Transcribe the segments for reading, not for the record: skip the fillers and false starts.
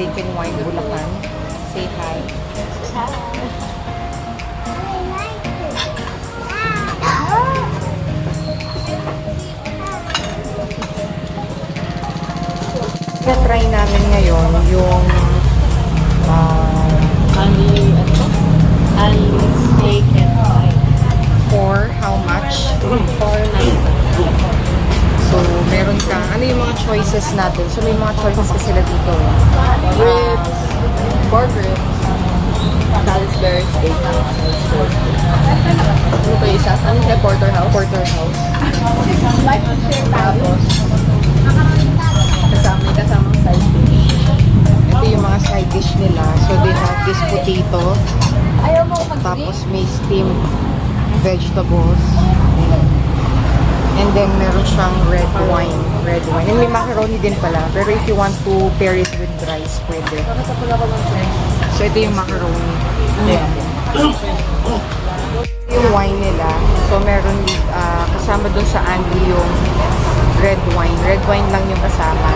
Steak and Wine Bulacan. Say hi. Na-try namin ngayon yung Unli steak and wine. for how much? So, meron ka, ano yung mga choices natin? So, may mga choices kasi sila dito. Ribs, pork ribs, Salisbury steak. Ano ba isa? Ano siya? Porterhouse? Porterhouse. Tapos, kasamang side dish. Ito yung mga side dish nila. So, they have this potato. Ayaw mo Tapos, may steamed vegetables. And then, meron siyang red wine. Red wine. And may macaroni din pala. Pero if you want to pair it with rice, pwede. So, ito yung macaroni. Yeah. Yung wine nila. So, meron kasama dun sa Unli yung red wine. Red wine lang yung kasama.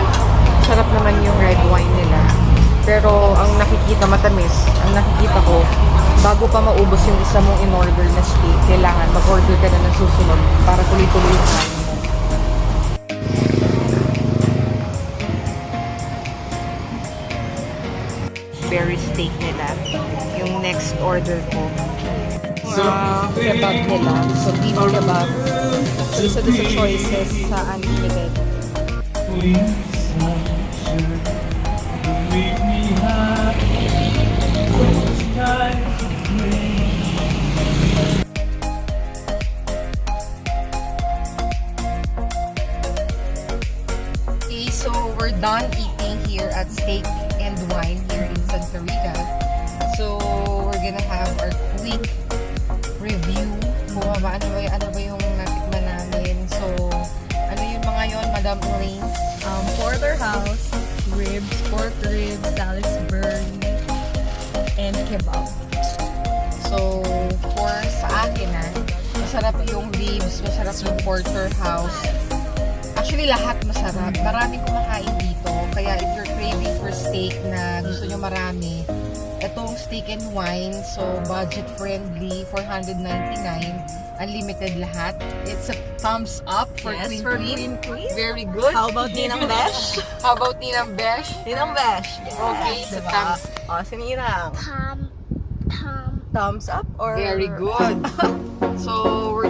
Sarap naman yung red wine nila. Pero, ang nakikita matamis, ang nakikita ko, bago pa maubos yung isa mong in-order na steak, kailangan mag-order ka na ng susunod para tuloy-tuloy yung kain mo. Berry steak nila. Yung next order ko. Kebab nila. So, beef kebab. Isa doon sa choices sa unlimited. Okay, so we're done eating here at Steak and Wine here in Santa Rita. So, we're gonna have our quick review kung ano ba yung natikman namin. So, ano yung mga yon, Madam Elaine? Porterhouse, ribs, pork ribs, Salisbury, and kebab. So, for sa akin masarap yung ribs, masarap yung porterhouse. Actually, lahat masarap. Maraming kumakain dito. Kaya if you're craving for steak na gusto nyo marami, itong Steak and Wine, so budget friendly, $499, unlimited lahat. It's a thumbs up for Yes, Cream for Queen. Cream Queen. Very good. How about Ninang Besh? How about Ninang Besh? Ninang Besh. Yes, Okay, so diba? thumbs. O, sinirang. Thumbs up or... Very good. So we're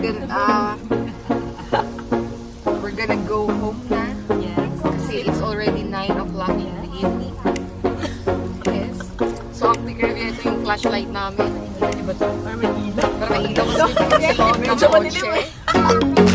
gonna go home na. Yes. Kasi it's already 9 o'clock in the evening. Yes. So ang review ito yung flashlight namin. Diba ito? Or may ilaw? Para may ilaw kasi sa loob ng Medyo madilim kotse.